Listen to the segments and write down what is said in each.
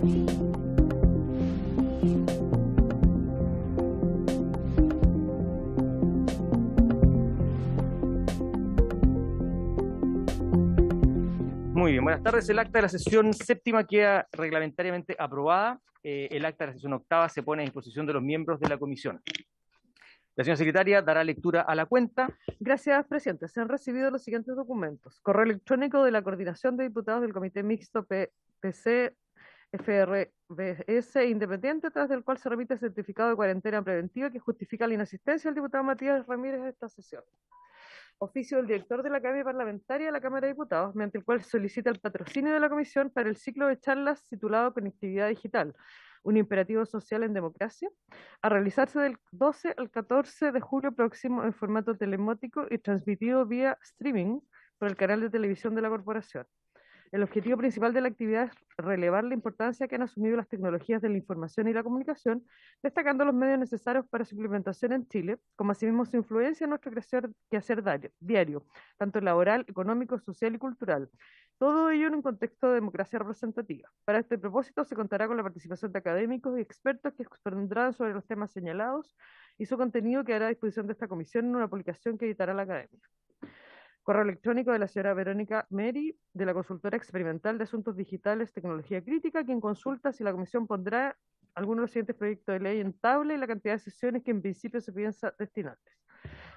Muy bien, buenas tardes. El acta de la sesión séptima queda reglamentariamente aprobada. El acta de la sesión octava se pone a disposición de los miembros de la comisión. La señora secretaria dará lectura a la cuenta. Gracias, presidente. Se han recibido los siguientes documentos. Correo electrónico de la Coordinación de Diputados del Comité Mixto PC FRBS Independiente, tras del cual se remite el certificado de cuarentena preventiva que justifica la inasistencia del diputado Matías Ramírez a esta sesión. Oficio del director de la Academia Parlamentaria de la Cámara de Diputados, mediante el cual solicita el patrocinio de la comisión para el ciclo de charlas titulado Conectividad Digital, un imperativo social en democracia, a realizarse del 12 al 14 de julio próximo en formato telemático y transmitido vía streaming por el canal de televisión de la corporación. El objetivo principal de la actividad es relevar la importancia que han asumido las tecnologías de la información y la comunicación, destacando los medios necesarios para su implementación en Chile, como asimismo su influencia en nuestro quehacer diario, tanto laboral, económico, social y cultural. Todo ello en un contexto de democracia representativa. Para este propósito se contará con la participación de académicos y expertos que expondrán sobre los temas señalados y su contenido quedará a disposición de esta comisión en una publicación que editará la academia. Correo electrónico de la señora Verónica Meri, de la Consultora Experimental de Asuntos Digitales, Tecnología Crítica, quien consulta si la comisión pondrá alguno de los siguientes proyectos de ley en tabla y la cantidad de sesiones que en principio se piensa destinarles.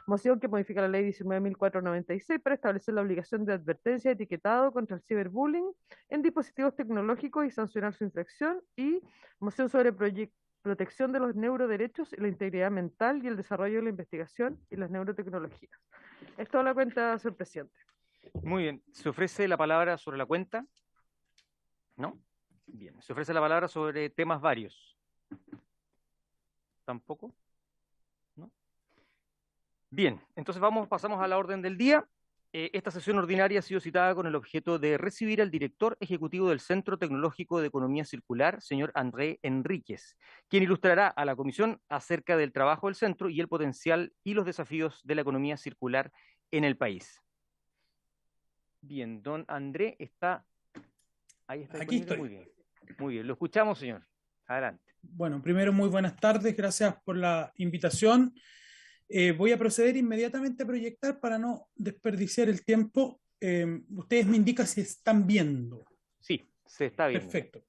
Moción que modifica la ley 19.496 para establecer la obligación de advertencia de etiquetado contra el ciberbullying en dispositivos tecnológicos y sancionar su infracción. Y moción sobre protección de los neuroderechos y la integridad mental y el desarrollo de la investigación y las neurotecnologías. Es toda la cuenta, señor presidente. Muy bien. ¿Se ofrece la palabra sobre la cuenta? ¿No? Bien. ¿Se ofrece la palabra sobre temas varios? ¿Tampoco? ¿No? Bien. Entonces pasamos a la orden del día. Esta sesión ordinaria ha sido citada con el objeto de recibir al director ejecutivo del Centro Tecnológico de Economía Circular, señor André Enríquez, quien ilustrará a la comisión acerca del trabajo del centro y el potencial y los desafíos de la economía circular en el país. Bien, don André está ahí. Está aquí estoy. Muy bien, muy bien. Lo escuchamos, señor. Adelante. Bueno, primero, muy buenas tardes. Gracias por la invitación. Voy a proceder inmediatamente a proyectar para no desperdiciar el tiempo. Ustedes me indican si están viendo. Sí, se está viendo. Perfecto.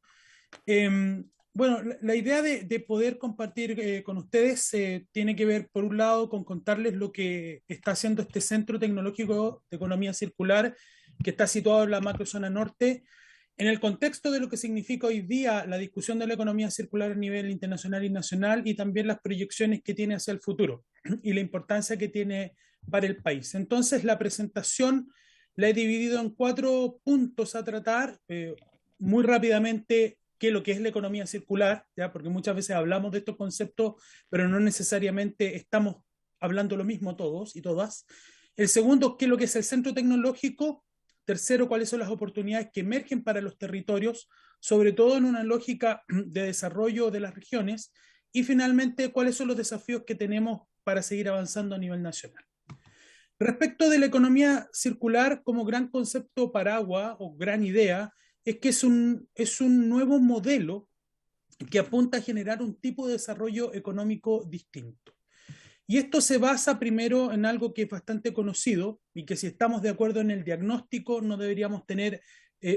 Bueno, la idea de poder compartir con ustedes tiene que ver, por un lado, con contarles lo que está haciendo este Centro Tecnológico de Economía Circular, que está situado en la macrozona norte, en el contexto de lo que significa hoy día la discusión de la economía circular a nivel internacional y nacional, y también las proyecciones que tiene hacia el futuro y la importancia que tiene para el país. Entonces, la presentación la he dividido en 4 puntos a tratar. Muy rápidamente, qué es lo que es la economía circular, ¿ya? Porque muchas veces hablamos de estos conceptos, pero no necesariamente estamos hablando lo mismo todos y todas. El segundo, qué es lo que es el centro tecnológico. Tercero, cuáles son las oportunidades que emergen para los territorios, sobre todo en una lógica de desarrollo de las regiones. Y finalmente, cuáles son los desafíos que tenemos para seguir avanzando a nivel nacional. Respecto de la economía circular como gran concepto paraguas o gran idea, es que es un nuevo modelo que apunta a generar un tipo de desarrollo económico distinto. Y esto se basa primero en algo que es bastante conocido y que, si estamos de acuerdo en el diagnóstico, no deberíamos tener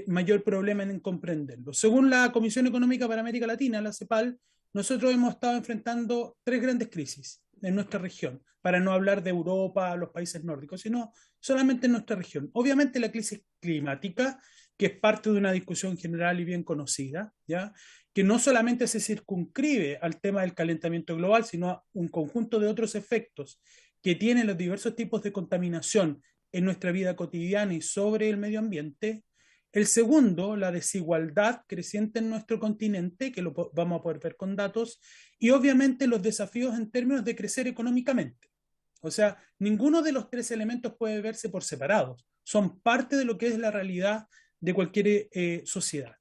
mayor problema en comprenderlo. Según la Comisión Económica para América Latina, la CEPAL, nosotros hemos estado enfrentando 3 grandes crisis en nuestra región, para no hablar de Europa, los países nórdicos, sino solamente en nuestra región. Obviamente la crisis climática, que es parte de una discusión general y bien conocida, ¿ya? Que no solamente se circunscribe al tema del calentamiento global, sino a un conjunto de otros efectos que tienen los diversos tipos de contaminación en nuestra vida cotidiana y sobre el medio ambiente. El segundo, la desigualdad creciente en nuestro continente, que lo vamos a poder ver con datos, y obviamente los desafíos en términos de crecer económicamente. O sea, ninguno de los 3 elementos puede verse por separados, son parte de lo que es la realidad de cualquier sociedad.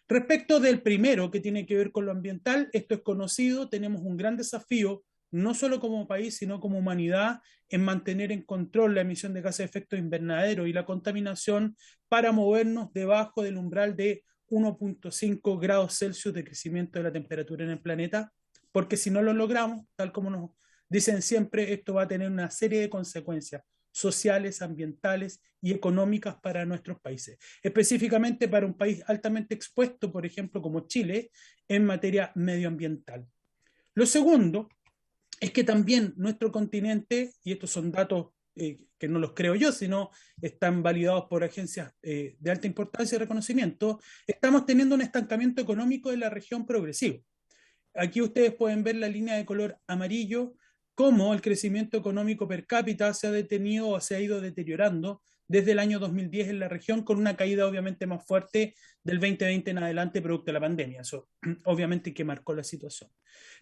Respecto del primero, que tiene que ver con lo ambiental, esto es conocido, tenemos un gran desafío, no solo como país, sino como humanidad, en mantener en control la emisión de gases de efecto invernadero y la contaminación para movernos debajo del umbral de 1.5 grados Celsius de crecimiento de la temperatura en el planeta, porque si no lo logramos, tal como nos dicen siempre, esto va a tener una serie de consecuencias sociales, ambientales y económicas para nuestros países, específicamente para un país altamente expuesto, por ejemplo, como Chile, en materia medioambiental. Lo segundo es que también nuestro continente, y estos son datos que no los creo yo, sino están validados por agencias de alta importancia y reconocimiento, estamos teniendo un estancamiento económico de la región progresivo. Aquí ustedes pueden ver la línea de color amarillo, cómo el crecimiento económico per cápita se ha detenido o se ha ido deteriorando desde el año 2010 en la región, con una caída obviamente más fuerte del 2020 en adelante producto de la pandemia. Eso obviamente que marcó la situación.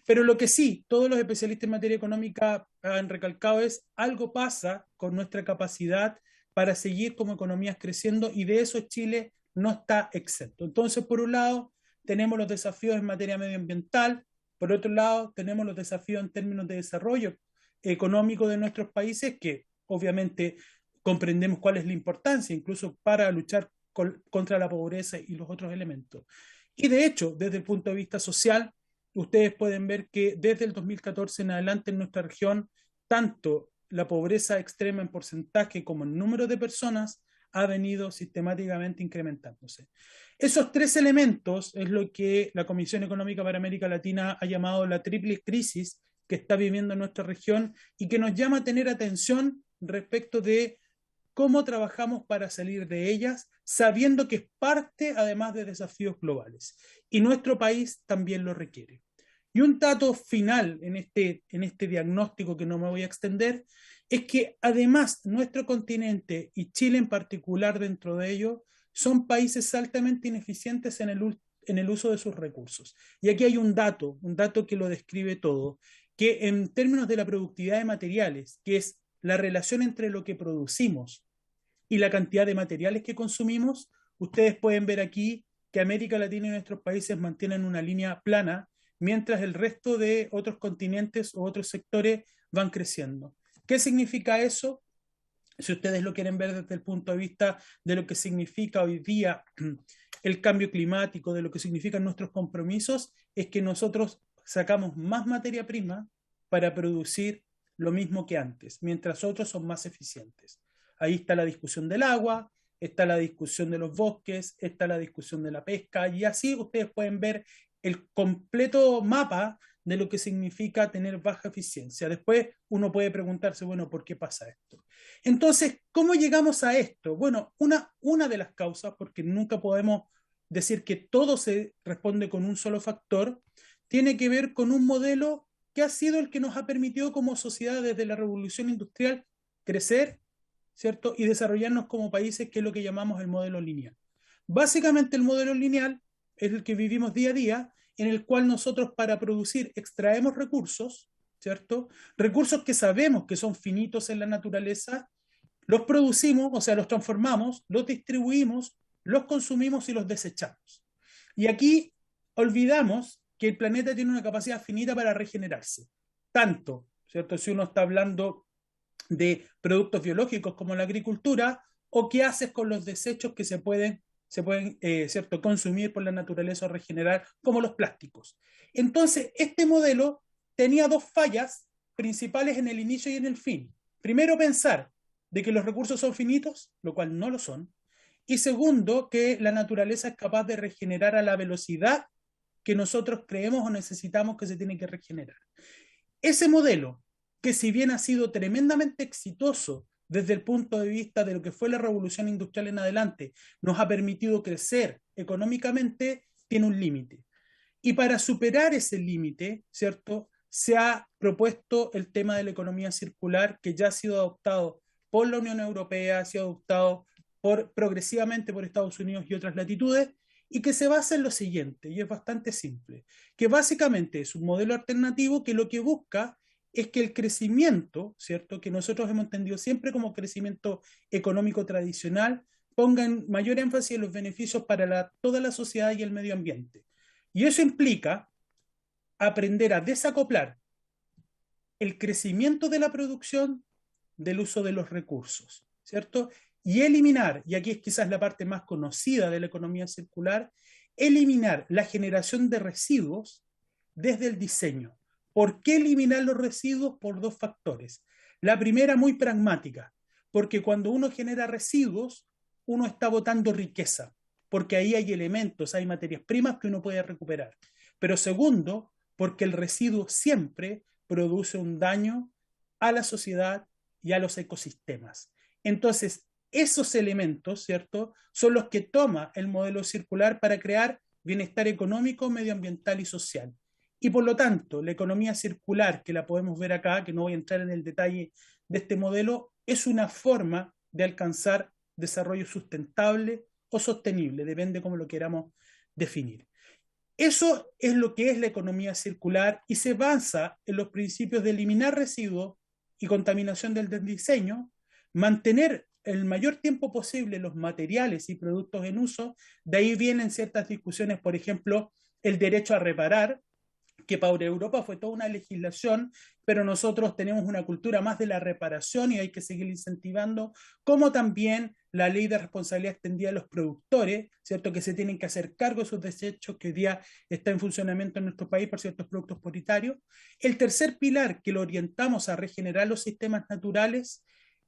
Pero lo que sí, todos los especialistas en materia económica han recalcado es algo pasa con nuestra capacidad para seguir como economías creciendo, y de eso Chile no está exento. Entonces, por un lado, tenemos los desafíos en materia medioambiental, por otro lado, tenemos los desafíos en términos de desarrollo económico de nuestros países, que obviamente comprendemos cuál es la importancia, incluso para luchar contra la pobreza y los otros elementos. Y de hecho, desde el punto de vista social, ustedes pueden ver que desde el 2014 en adelante en nuestra región, tanto la pobreza extrema en porcentaje como en número de personas ha venido sistemáticamente incrementándose. Esos tres elementos es lo que la Comisión Económica para América Latina ha llamado la triple crisis que está viviendo nuestra región y que nos llama a tener atención respecto de cómo trabajamos para salir de ellas, sabiendo que es parte además de desafíos globales. Y nuestro país también lo requiere. Y un dato final en este diagnóstico, que no me voy a extender, es que además nuestro continente y Chile en particular dentro de ello son países altamente ineficientes en el uso de sus recursos. Y aquí hay un dato que lo describe todo, que en términos de la productividad de materiales, que es la relación entre lo que producimos y la cantidad de materiales que consumimos, ustedes pueden ver aquí que América Latina y nuestros países mantienen una línea plana, mientras el resto de otros continentes o otros sectores van creciendo. ¿Qué significa eso? Si ustedes lo quieren ver desde el punto de vista de lo que significa hoy día el cambio climático, de lo que significan nuestros compromisos, es que nosotros sacamos más materia prima para producir lo mismo que antes, mientras otros son más eficientes. Ahí está la discusión del agua, está la discusión de los bosques, está la discusión de la pesca, y así ustedes pueden ver el completo mapa de lo que significa tener baja eficiencia. Después uno puede preguntarse, bueno, ¿por qué pasa esto? Entonces, ¿cómo llegamos a esto? Bueno, una de las causas, porque nunca podemos decir que todo se responde con un solo factor, tiene que ver con un modelo que ha sido el que nos ha permitido como sociedad desde la revolución industrial crecer, ¿cierto? Y desarrollarnos como países, que es lo que llamamos el modelo lineal. Básicamente el modelo lineal es el que vivimos día a día, en el cual nosotros para producir extraemos recursos, ¿cierto? Recursos que sabemos que son finitos en la naturaleza, los producimos, o sea, los transformamos, los distribuimos, los consumimos y los desechamos. Y aquí olvidamos que el planeta tiene una capacidad finita para regenerarse. Tanto, ¿cierto? Si uno está hablando de productos biológicos como la agricultura, o qué haces con los desechos que se pueden ¿cierto?, consumir por la naturaleza o regenerar, como los plásticos. Entonces, este modelo tenía dos fallas principales en el inicio y en el fin. Primero, pensar de que los recursos son finitos, lo cual no lo son. Y segundo, que la naturaleza es capaz de regenerar a la velocidad que nosotros creemos o necesitamos que se tiene que regenerar. Ese modelo, que si bien ha sido tremendamente exitoso desde el punto de vista de lo que fue la revolución industrial en adelante, nos ha permitido crecer económicamente, tiene un límite. Y para superar ese límite, ¿cierto?, se ha propuesto el tema de la economía circular, que ya ha sido adoptado por la Unión Europea, ha sido adoptado progresivamente por Estados Unidos y otras latitudes, y que se basa en lo siguiente, y es bastante simple, que básicamente es un modelo alternativo que lo que busca es que el crecimiento, ¿cierto?, que nosotros hemos entendido siempre como crecimiento económico tradicional, ponga en mayor énfasis en los beneficios para toda la sociedad y el medio ambiente. Y eso implica aprender a desacoplar el crecimiento de la producción del uso de los recursos, ¿cierto? Y eliminar, y aquí es quizás la parte más conocida de la economía circular, eliminar la generación de residuos desde el diseño. ¿Por qué eliminar los residuos? Por dos factores. La primera, muy pragmática, porque cuando uno genera residuos, uno está botando riqueza, porque ahí hay elementos, hay materias primas que uno puede recuperar. Pero segundo, porque el residuo siempre produce un daño a la sociedad y a los ecosistemas. Entonces, esos elementos, ¿cierto?, son los que toma el modelo circular para crear bienestar económico, medioambiental y social. Y por lo tanto, la economía circular, que la podemos ver acá, que no voy a entrar en el detalle de este modelo, es una forma de alcanzar desarrollo sustentable o sostenible, depende cómo lo queramos definir. Eso es lo que es la economía circular y se basa en los principios de eliminar residuos y contaminación del diseño, mantener el mayor tiempo posible los materiales y productos en uso. De ahí vienen ciertas discusiones, por ejemplo, el derecho a reparar, que para Europa fue toda una legislación, pero nosotros tenemos una cultura más de la reparación y hay que seguir incentivando, como también la ley de responsabilidad extendida a los productores, ¿cierto?, que se tienen que hacer cargo de sus desechos, que hoy día está en funcionamiento en nuestro país por ciertos productos prioritarios. El tercer pilar, que lo orientamos a regenerar los sistemas naturales.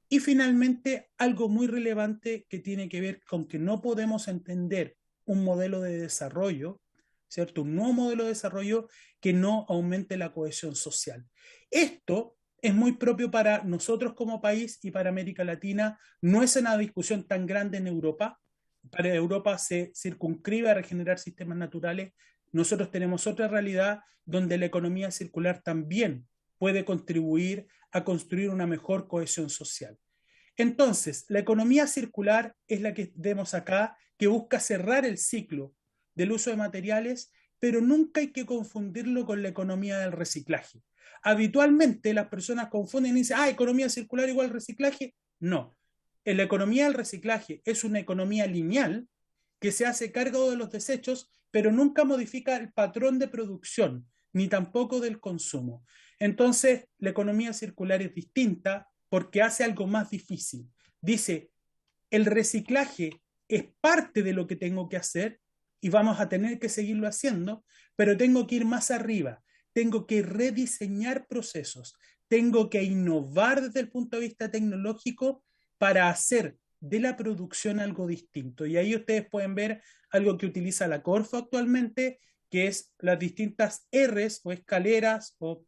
Y finalmente, algo muy relevante que tiene que ver con que no podemos entender un modelo de desarrollo, ¿cierto?, un nuevo modelo de desarrollo que no aumente la cohesión social. Esto es muy propio para nosotros como país y para América Latina. No es una discusión tan grande en Europa. Para Europa se circunscribe a regenerar sistemas naturales. Nosotros tenemos otra realidad donde la economía circular también puede contribuir a construir una mejor cohesión social. Entonces, la economía circular es la que vemos acá, que busca cerrar el ciclo del uso de materiales, pero nunca hay que confundirlo con la economía del reciclaje. Habitualmente las personas confunden y dicen, economía circular igual reciclaje. No, la economía del reciclaje es una economía lineal que se hace cargo de los desechos, pero nunca modifica el patrón de producción, ni tampoco del consumo. Entonces, la economía circular es distinta porque hace algo más difícil. Dice, el reciclaje es parte de lo que tengo que hacer y vamos a tener que seguirlo haciendo, pero tengo que ir más arriba, tengo que rediseñar procesos, tengo que innovar desde el punto de vista tecnológico para hacer de la producción algo distinto. Y ahí ustedes pueden ver algo que utiliza la Corfo actualmente, que es las distintas Rs o escaleras o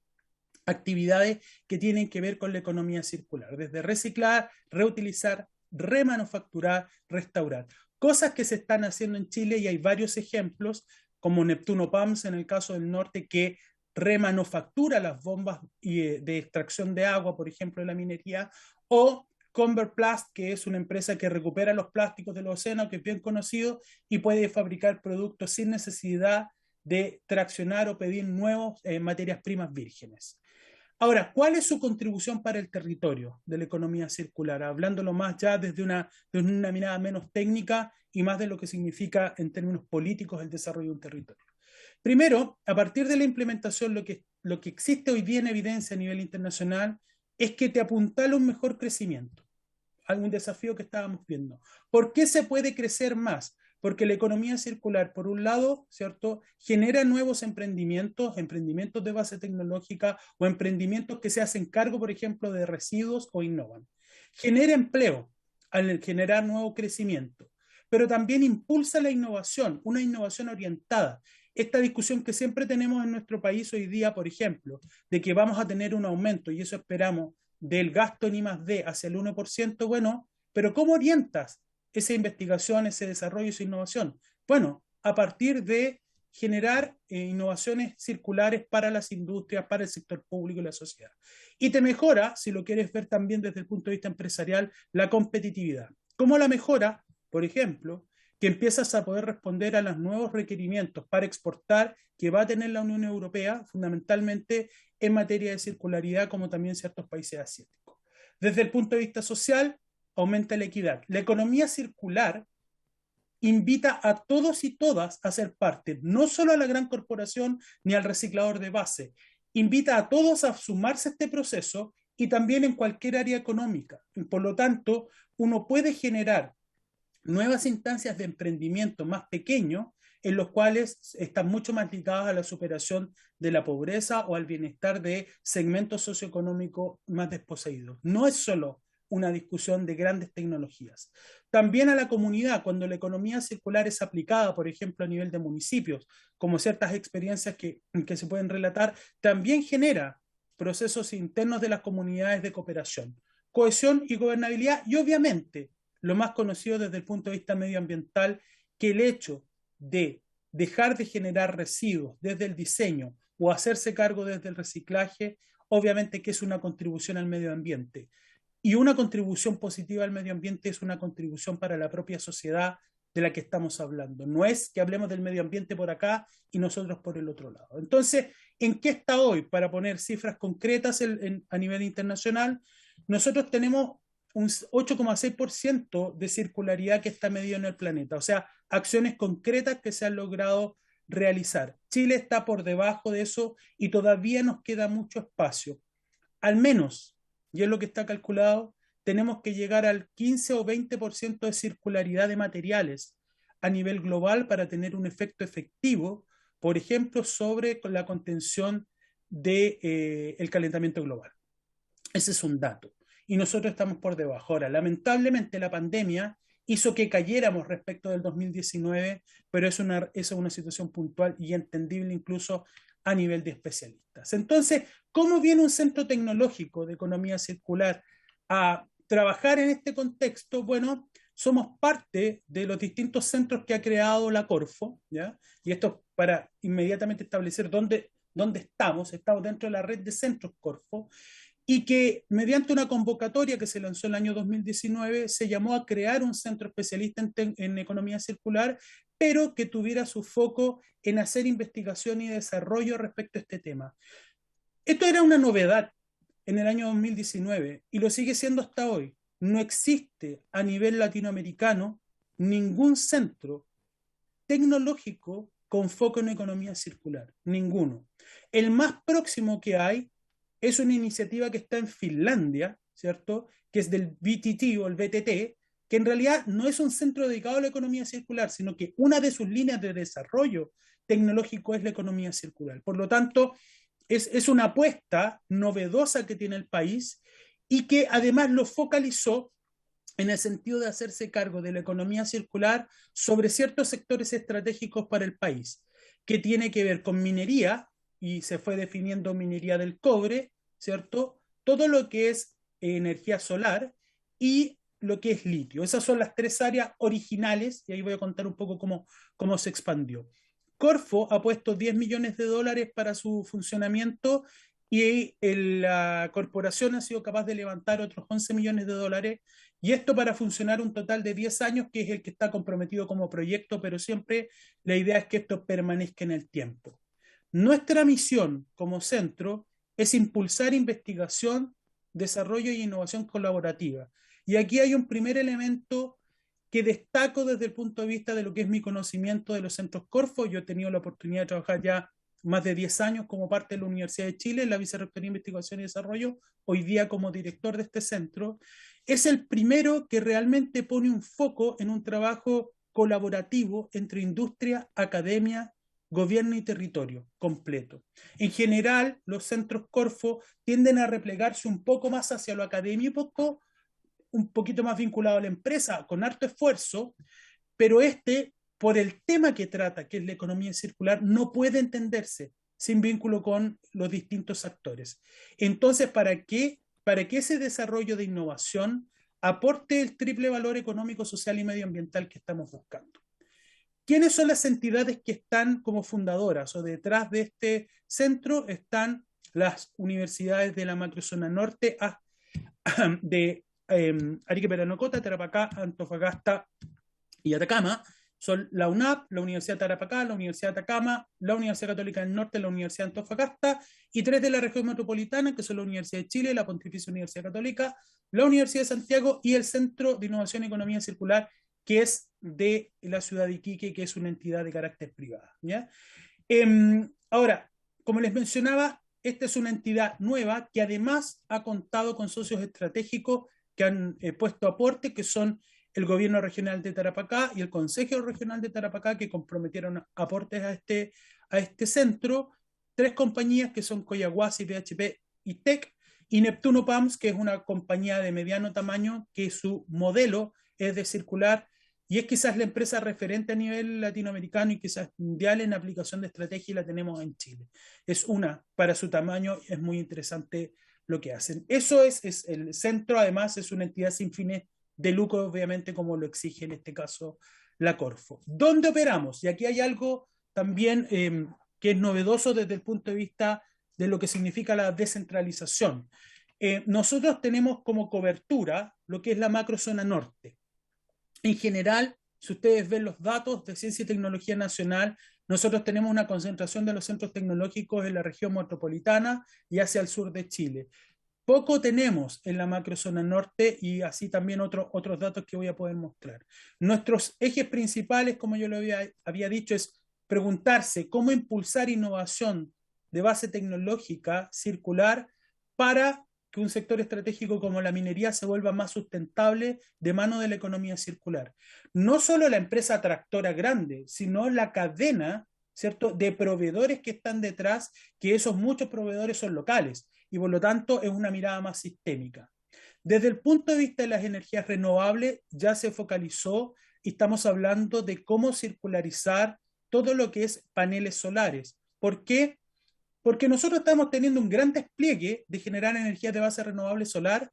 actividades que tienen que ver con la economía circular, desde reciclar, reutilizar, remanufacturar, restaurar. Cosas que se están haciendo en Chile y hay varios ejemplos, como Neptuno Pumps en el caso del norte, que remanufactura las bombas de extracción de agua, por ejemplo, de la minería, o Converplast, que es una empresa que recupera los plásticos del océano, que es bien conocido y puede fabricar productos sin necesidad de traccionar o pedir nuevas materias primas vírgenes. Ahora, ¿cuál es su contribución para el territorio de la economía circular? Hablándolo más ya desde una mirada menos técnica y más de lo que significa en términos políticos el desarrollo de un territorio. Primero, a partir de la implementación, lo que existe hoy día en evidencia a nivel internacional es que te apuntala un mejor crecimiento. Algún desafío que estábamos viendo. ¿Por qué se puede crecer más? Porque la economía circular, por un lado, ¿cierto?, genera nuevos emprendimientos de base tecnológica o emprendimientos que se hacen cargo, por ejemplo, de residuos o innovan. Genera empleo al generar nuevo crecimiento, pero también impulsa la innovación, una innovación orientada. Esta discusión que siempre tenemos en nuestro país hoy día, por ejemplo, de que vamos a tener un aumento, y eso esperamos, del gasto en I+D hacia el 1%, bueno, pero ¿cómo orientas esa investigación, ese desarrollo, esa innovación? Bueno, a partir de generar innovaciones circulares para las industrias, para el sector público y la sociedad. Y te mejora, si lo quieres ver también desde el punto de vista empresarial, la competitividad. ¿Cómo la mejora? Por ejemplo, que empiezas a poder responder a los nuevos requerimientos para exportar que va a tener la Unión Europea, fundamentalmente en materia de circularidad, como también ciertos países asiáticos. Desde el punto de vista social, aumenta la equidad. La economía circular invita a todos y todas a ser parte, no solo a la gran corporación ni al reciclador de base, invita a todos a sumarse a este proceso y también en cualquier área económica. Por lo tanto, uno puede generar nuevas instancias de emprendimiento más pequeños en los cuales están mucho más ligados a la superación de la pobreza o al bienestar de segmentos socioeconómicos más desposeídos. No es solo una discusión de grandes tecnologías. También a la comunidad, cuando la economía circular es aplicada, por ejemplo, a nivel de municipios, como ciertas experiencias que se pueden relatar, también genera procesos internos de las comunidades de cooperación, cohesión y gobernabilidad, y obviamente, lo más conocido desde el punto de vista medioambiental, que el hecho de dejar de generar residuos desde el diseño o hacerse cargo desde el reciclaje, obviamente que es una contribución al medio ambiente. Y una contribución positiva al medio ambiente es una contribución para la propia sociedad de la que estamos hablando. No es que hablemos del medio ambiente por acá y nosotros por el otro lado. Entonces, ¿en qué está hoy? Para poner cifras concretas a nivel internacional, nosotros tenemos un 8,6% de circularidad que está medido en el planeta, o sea, acciones concretas que se han logrado realizar. Chile está por debajo de eso y todavía nos queda mucho espacio. Al menos, y es lo que está calculado, tenemos que llegar al 15 o 20% de circularidad de materiales a nivel global para tener un efecto efectivo, por ejemplo, sobre la contención del calentamiento global. Ese es un dato. Y nosotros estamos por debajo. Ahora, lamentablemente la pandemia hizo que cayéramos respecto del 2019, pero es una situación puntual y entendible incluso a nivel de especialistas. Entonces, ¿cómo viene un centro tecnológico de economía circular a trabajar en este contexto? Bueno, somos parte de los distintos centros que ha creado la Corfo, ¿ya? Y esto para inmediatamente establecer dónde estamos dentro de la red de centros Corfo, y que mediante una convocatoria que se lanzó en el año 2019 se llamó a crear un centro especialista en economía circular, pero que tuviera su foco en hacer investigación y desarrollo respecto a este tema. Esto era una novedad en el año 2019 y lo sigue siendo hasta hoy. No existe a nivel latinoamericano ningún centro tecnológico con foco en economía circular, ninguno. El más próximo que hay es una iniciativa que está en Finlandia, ¿cierto? Que es del VTT o el VTT, que en realidad no es un centro dedicado a la economía circular, sino que una de sus líneas de desarrollo tecnológico es la economía circular. Por lo tanto, es una apuesta novedosa que tiene el país y que además lo focalizó en el sentido de hacerse cargo de la economía circular sobre ciertos sectores estratégicos para el país, que tiene que ver con minería, y se fue definiendo minería del cobre, ¿cierto? Todo lo que es energía solar y lo que es litio. Esas son las tres áreas originales, y ahí voy a contar un poco cómo se expandió. Corfo ha puesto 10 millones de dólares para su funcionamiento y la corporación ha sido capaz de levantar otros 11 millones de dólares, y esto para funcionar un total de 10 años, que es el que está comprometido como proyecto, pero siempre la idea es que esto permanezca en el tiempo. Nuestra misión como centro es impulsar investigación, desarrollo y innovación colaborativa. Y aquí hay un primer elemento que destaco desde el punto de vista de lo que es mi conocimiento de los centros Corfo. Yo he tenido la oportunidad de trabajar ya más de 10 años como parte de la Universidad de Chile, en la Vicerrectoría de Investigación y Desarrollo, hoy día como director de este centro. Es el primero que realmente pone un foco en un trabajo colaborativo entre industria, academia, gobierno y territorio completo. En general, los centros Corfo tienden a replegarse un poco más hacia lo académico, un poquito más vinculado a la empresa, con harto esfuerzo, pero por el tema que trata, que es la economía circular, no puede entenderse sin vínculo con los distintos actores. Entonces, ¿para que ese desarrollo de innovación aporte el triple valor económico, social y medioambiental que estamos buscando? ¿Quiénes son las entidades que están como fundadoras o detrás de este centro? Están las universidades de la macrozona norte de Arica, Parinacota, Tarapacá, Antofagasta y Atacama. Son la UNAP, la Universidad de Tarapacá, la Universidad de Atacama, la Universidad Católica del Norte, la Universidad de Antofagasta, y tres de la región metropolitana, que son la Universidad de Chile, la Pontificia Universidad Católica, la Universidad de Santiago y el Centro de Innovación y Economía Circular, que es de la ciudad de Iquique, que es una entidad de carácter privado, ¿ya? Ahora, como les mencionaba, esta es una entidad nueva que además ha contado con socios estratégicos que han puesto aporte, que son el gobierno regional de Tarapacá y el Consejo Regional de Tarapacá, que comprometieron aportes a este centro, 3 compañías que son Coyahuasi, BHP y TEC, y Neptuno Pumps, que es una compañía de mediano tamaño, que su modelo es de circular, y es quizás la empresa referente a nivel latinoamericano y quizás mundial en aplicación de estrategia, y la tenemos en Chile. Es una, para su tamaño, es muy interesante lo que hacen. Eso es el centro, además es una entidad sin fines de lucro, obviamente, como lo exige en este caso la Corfo. ¿Dónde operamos? Y aquí hay algo también que es novedoso desde el punto de vista de lo que significa la descentralización. Nosotros tenemos como cobertura lo que es la macrozona norte. En general, si ustedes ven los datos de Ciencia y Tecnología Nacional, nosotros tenemos una concentración de los centros tecnológicos en la región metropolitana y hacia el sur de Chile. Poco tenemos en la macrozona norte, y así también otros datos que voy a poder mostrar. Nuestros ejes principales, como yo lo había dicho, es preguntarse cómo impulsar innovación de base tecnológica circular para que un sector estratégico como la minería se vuelva más sustentable de mano de la economía circular. No solo la empresa tractora grande, sino la cadena, ¿cierto?, de proveedores que están detrás, que esos muchos proveedores son locales, y por lo tanto es una mirada más sistémica. Desde el punto de vista de las energías renovables, ya se focalizó y estamos hablando de cómo circularizar todo lo que es paneles solares. ¿Por qué? Porque nosotros estamos teniendo un gran despliegue de generar energías de base renovable solar,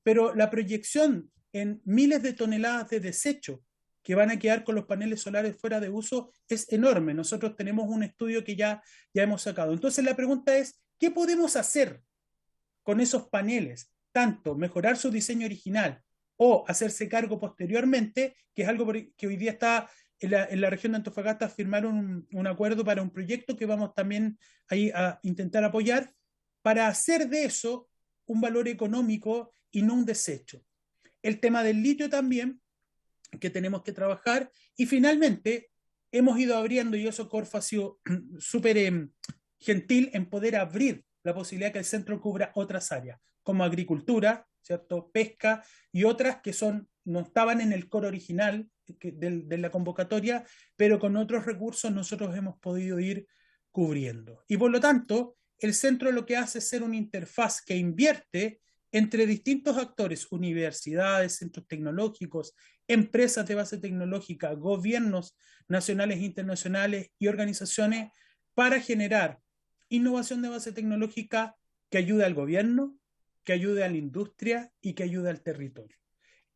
pero la proyección en miles de toneladas de desecho que van a quedar con los paneles solares fuera de uso es enorme. Nosotros tenemos un estudio que ya hemos sacado. Entonces la pregunta es, ¿qué podemos hacer con esos paneles? Tanto mejorar su diseño original o hacerse cargo posteriormente, que es algo que hoy día está en la región de Antofagasta. Firmaron un acuerdo para un proyecto que vamos también ahí a intentar apoyar, para hacer de eso un valor económico y no un desecho. El tema del litio también, que tenemos que trabajar, y finalmente hemos ido abriendo, y eso Corfo ha sido súper gentil en poder abrir la posibilidad que el centro cubra otras áreas, como agricultura, ¿cierto?, pesca y otras que no estaban en el core original de la convocatoria, pero con otros recursos nosotros hemos podido ir cubriendo. Y por lo tanto, el centro lo que hace es ser una interfaz que invierte entre distintos actores, universidades, centros tecnológicos, empresas de base tecnológica, gobiernos nacionales e internacionales y organizaciones, para generar innovación de base tecnológica que ayude al gobierno, que ayude a la industria y que ayude al territorio.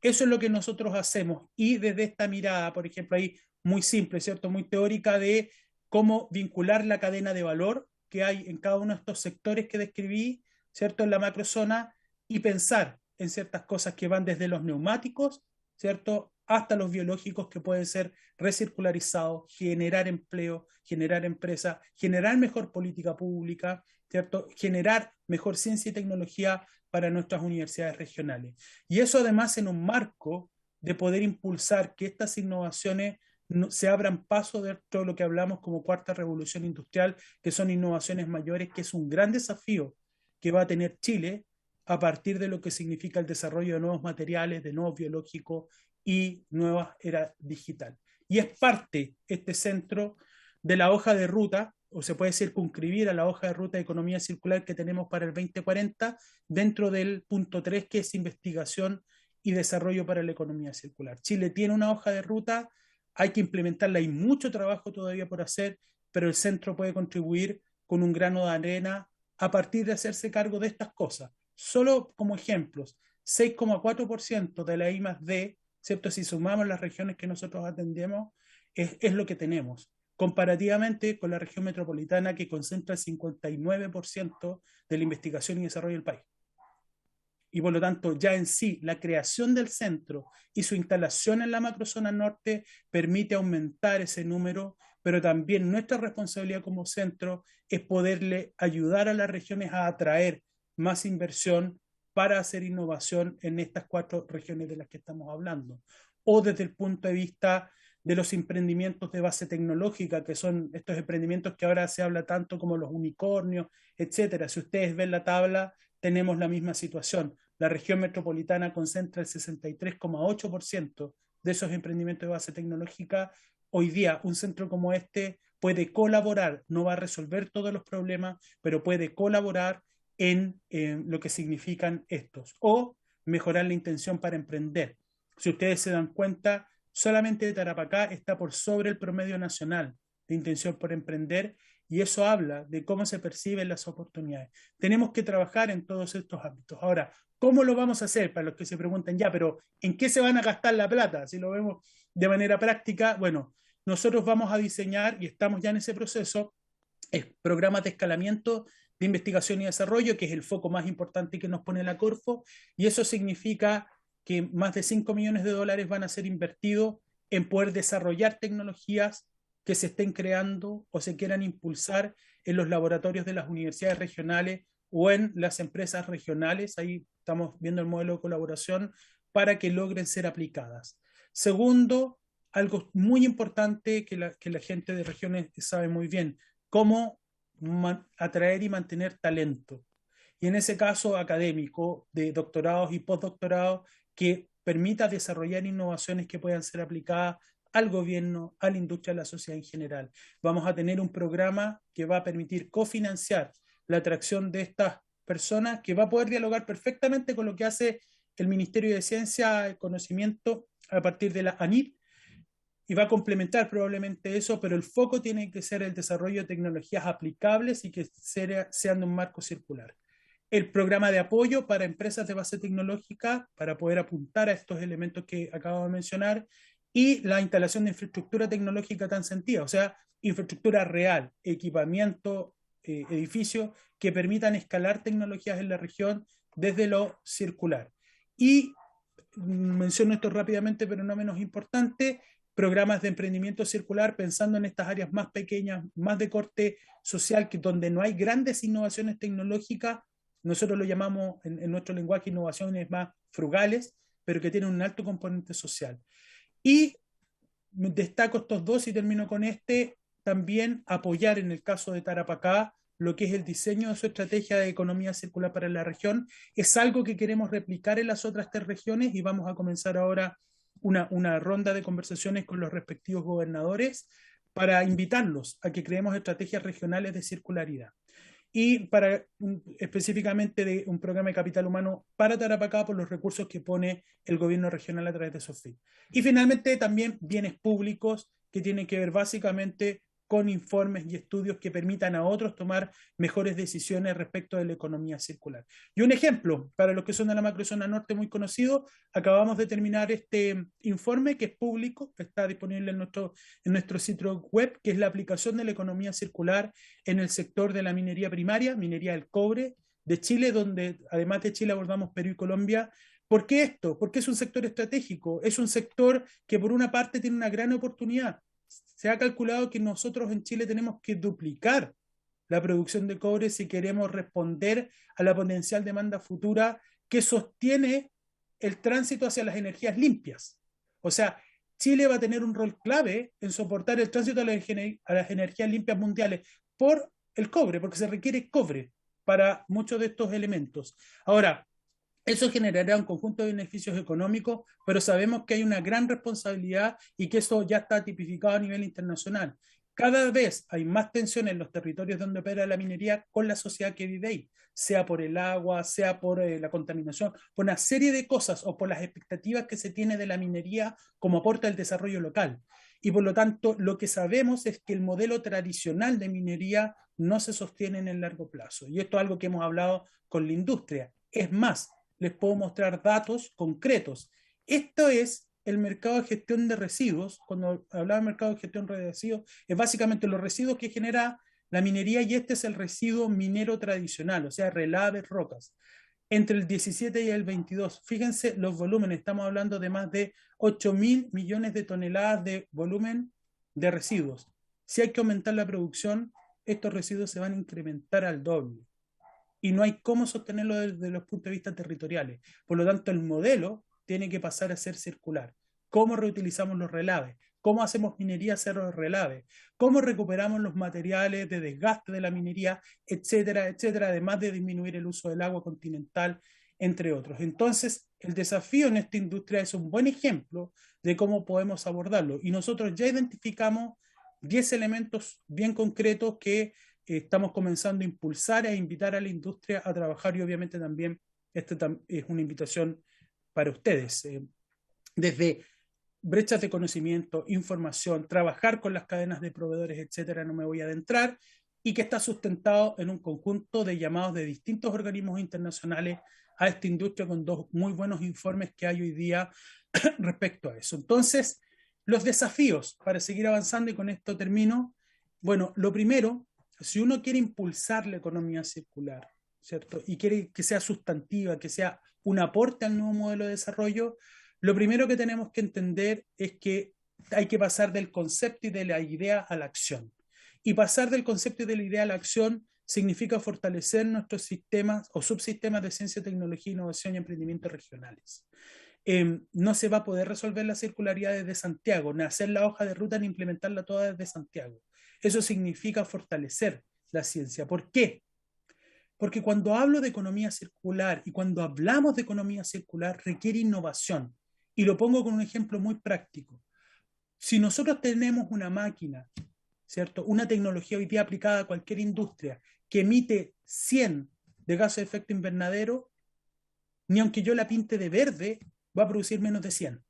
Eso es lo que nosotros hacemos, y desde esta mirada, por ejemplo, ahí muy simple, ¿cierto?, muy teórica, de cómo vincular la cadena de valor que hay en cada uno de estos sectores que describí, ¿cierto?, en la macrozona, y pensar en ciertas cosas que van desde los neumáticos, ¿cierto?, hasta los biológicos, que pueden ser recircularizados, generar empleo, generar empresa, generar mejor política pública, ¿cierto?, generar mejor ciencia y tecnología para nuestras universidades regionales. Y eso además en un marco de poder impulsar que estas innovaciones se abran paso dentro de lo que hablamos como cuarta revolución industrial, que son innovaciones mayores, que es un gran desafío que va a tener Chile a partir de lo que significa el desarrollo de nuevos materiales, de nuevos biológicos y nueva era digital. Y es parte, este centro, de la hoja de ruta, o se puede circunscribir a la hoja de ruta de economía circular que tenemos para el 2040, dentro del punto 3, que es investigación y desarrollo para la economía circular. Chile tiene una hoja de ruta, hay que implementarla, hay mucho trabajo todavía por hacer, pero el centro puede contribuir con un grano de arena a partir de hacerse cargo de estas cosas. Solo como ejemplos, 6,4% de la I+D, ¿cierto?, si sumamos las regiones que nosotros atendemos, es lo que tenemos, comparativamente con la región metropolitana, que concentra el 59% de la investigación y desarrollo del país. Y por lo tanto, ya en sí, la creación del centro y su instalación en la macrozona norte permite aumentar ese número, pero también nuestra responsabilidad como centro es poderle ayudar a las regiones a atraer más inversión para hacer innovación en estas 4 regiones de las que estamos hablando. O desde el punto de vista de los emprendimientos de base tecnológica, que son estos emprendimientos que ahora se habla tanto como los unicornios, etcétera. Si ustedes ven la tabla, tenemos la misma situación. La región metropolitana concentra el 63,8% de esos emprendimientos de base tecnológica. Hoy día un centro como este puede colaborar, no va a resolver todos los problemas, pero puede colaborar en lo que significan estos, o mejorar la intención para emprender. Si ustedes se dan cuenta, solamente de Tarapacá está por sobre el promedio nacional de intención por emprender, y eso habla de cómo se perciben las oportunidades. Tenemos que trabajar en todos estos ámbitos. Ahora, ¿cómo lo vamos a hacer? Para los que se preguntan, ya, pero ¿en qué se van a gastar la plata? Si lo vemos de manera práctica, bueno, nosotros vamos a diseñar, y estamos ya en ese proceso, programas de escalamiento de investigación y desarrollo, que es el foco más importante que nos pone la Corfo, y eso significa que más de 5 millones de dólares van a ser invertidos en poder desarrollar tecnologías que se estén creando o se quieran impulsar en los laboratorios de las universidades regionales o en las empresas regionales. Ahí estamos viendo el modelo de colaboración para que logren ser aplicadas. Segundo, algo muy importante que la gente de regiones sabe muy bien, cómo atraer y mantener talento. Y en ese caso académico, de doctorados y postdoctorados, que permita desarrollar innovaciones que puedan ser aplicadas al gobierno, a la industria, a la sociedad en general. Vamos a tener un programa que va a permitir cofinanciar la atracción de estas personas, que va a poder dialogar perfectamente con lo que hace el Ministerio de Ciencia y Conocimiento a partir de la ANID, y va a complementar probablemente eso, pero el foco tiene que ser el desarrollo de tecnologías aplicables y que sean de un marco circular. El programa de apoyo para empresas de base tecnológica, para poder apuntar a estos elementos que acabo de mencionar, y la instalación de infraestructura tecnológica tan sentida, o sea, infraestructura real, equipamiento, edificios que permitan escalar tecnologías en la región desde lo circular. Y menciono esto rápidamente, pero no menos importante, programas de emprendimiento circular pensando en estas áreas más pequeñas, más de corte social, que donde no hay grandes innovaciones tecnológicas. Nosotros lo llamamos en nuestro lenguaje innovaciones más frugales, pero que tienen un alto componente social. Y destaco estos dos y termino con este, también apoyar en el caso de Tarapacá lo que es el diseño de su estrategia de economía circular para la región. Es algo que queremos replicar en las otras 3 regiones, y vamos a comenzar ahora una ronda de conversaciones con los respectivos gobernadores para invitarlos a que creemos estrategias regionales de circularidad. Y para específicamente de un programa de capital humano para Tarapacá por los recursos que pone el gobierno regional a través de SOFIP. Y finalmente también bienes públicos que tienen que ver básicamente con informes y estudios que permitan a otros tomar mejores decisiones respecto de la economía circular. Y un ejemplo, para los que son de la macrozona norte muy conocido, acabamos de terminar este informe que es público, que está disponible en nuestro sitio web, que es la aplicación de la economía circular en el sector de la minería primaria, minería del cobre de Chile, donde además de Chile abordamos Perú y Colombia. ¿Por qué esto? Porque es un sector estratégico, es un sector que por una parte tiene una gran oportunidad. Se ha calculado que nosotros en Chile tenemos que duplicar la producción de cobre si queremos responder a la potencial demanda futura que sostiene el tránsito hacia las energías limpias. O sea, Chile va a tener un rol clave en soportar el tránsito a las energías limpias mundiales por el cobre, porque se requiere cobre para muchos de estos elementos. Ahora, eso generará un conjunto de beneficios económicos, pero sabemos que hay una gran responsabilidad y que eso ya está tipificado a nivel internacional. Cada vez hay más tensión en los territorios donde opera la minería con la sociedad que vive ahí, sea por el agua, sea por la contaminación, por una serie de cosas o por las expectativas que se tiene de la minería como aporta al desarrollo local. Y por lo tanto, lo que sabemos es que el modelo tradicional de minería no se sostiene en el largo plazo. Y esto es algo que hemos hablado con la industria. Es más, les puedo mostrar datos concretos. Esto es el mercado de gestión de residuos. Cuando hablaba de mercado de gestión de residuos, es básicamente los residuos que genera la minería, y este es el residuo minero tradicional, o sea, relaves, rocas. Entre el 17 y el 22, fíjense los volúmenes, estamos hablando de más de 8.000 millones de toneladas de volumen de residuos. Si hay que aumentar la producción, estos residuos se van a incrementar al doble. Y no hay cómo sostenerlo desde los puntos de vista territoriales. Por lo tanto, el modelo tiene que pasar a ser circular. ¿Cómo reutilizamos los relaves? ¿Cómo hacemos minería cero de relaves? ¿Cómo recuperamos los materiales de desgaste de la minería, etcétera, etcétera? Además de disminuir el uso del agua continental entre otros. Entonces, el desafío en esta industria es un buen ejemplo de cómo podemos abordarlo. Y nosotros ya identificamos 10 elementos bien concretos que estamos comenzando a impulsar e invitar a la industria a trabajar, y obviamente también esta es una invitación para ustedes. Desde brechas de conocimiento, información, trabajar con las cadenas de proveedores, etcétera, no me voy a adentrar, y que está sustentado en un conjunto de llamados de distintos organismos internacionales a esta industria, con 2 muy buenos informes que hay hoy día respecto a eso. Entonces, los desafíos para seguir avanzando, y con esto termino. Bueno, lo primero, si uno quiere impulsar la economía circular, ¿cierto? Y quiere que sea sustantiva, que sea un aporte al nuevo modelo de desarrollo, lo primero que tenemos que entender es que hay que pasar del concepto y de la idea a la acción. Y pasar del concepto y de la idea a la acción significa fortalecer nuestros sistemas o subsistemas de ciencia, tecnología, innovación y emprendimiento regionales. No se va a poder resolver la circularidad desde Santiago, ni hacer la hoja de ruta ni implementarla toda desde Santiago. Eso significa fortalecer la ciencia. ¿Por qué? Porque cuando hablo de economía circular y cuando hablamos de economía circular requiere innovación. Y lo pongo con un ejemplo muy práctico. Si nosotros tenemos una máquina, ¿cierto? Una tecnología hoy día aplicada a cualquier industria que emite 100 de gases de efecto invernadero, ni aunque yo la pinte de verde, va a producir menos de 100.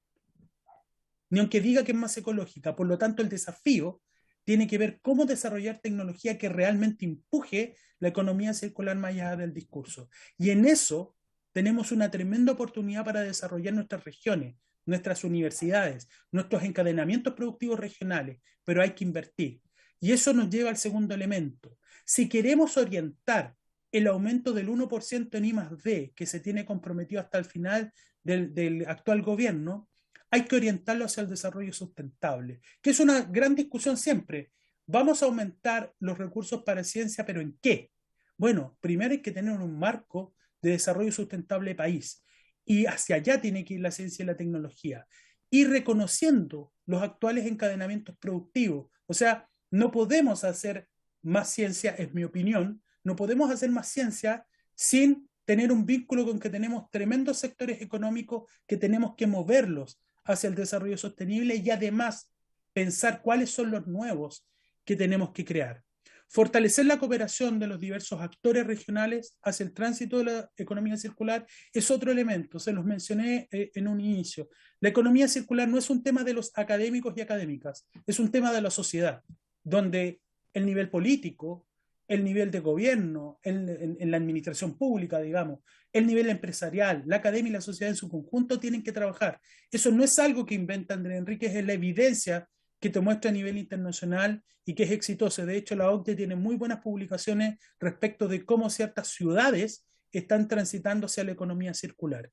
Ni aunque diga que es más ecológica. Por lo tanto, el desafío tiene que ver cómo desarrollar tecnología que realmente empuje la economía circular más allá del discurso. Y en eso tenemos una tremenda oportunidad para desarrollar nuestras regiones, nuestras universidades, nuestros encadenamientos productivos regionales, pero hay que invertir. Y eso nos lleva al segundo elemento. Si queremos orientar el aumento del 1% en I+D que se tiene comprometido hasta el final del actual gobierno, hay que orientarlo hacia el desarrollo sustentable, que es una gran discusión siempre. Vamos a aumentar los recursos para ciencia, ¿pero en qué? Bueno, primero hay que tener un marco de desarrollo sustentable país, y hacia allá tiene que ir la ciencia y la tecnología, y reconociendo los actuales encadenamientos productivos. O sea, no podemos hacer más ciencia, es mi opinión, no podemos hacer más ciencia sin tener un vínculo con que tenemos tremendos sectores económicos que tenemos que moverlos hacia el desarrollo sostenible, y además pensar cuáles son los nuevos que tenemos que crear. Fortalecer la cooperación de los diversos actores regionales hacia el tránsito de la economía circular es otro elemento, se los mencioné en un inicio. La economía circular no es un tema de los académicos y académicas, es un tema de la sociedad, donde el nivel político, el nivel de gobierno, en la administración pública, digamos, el nivel empresarial, la academia y la sociedad en su conjunto tienen que trabajar. Eso no es algo que inventa Andrés Enríquez, es la evidencia que te muestra a nivel internacional y que es exitoso. De hecho, la OCDE tiene muy buenas publicaciones respecto de cómo ciertas ciudades están transitando hacia la economía circular.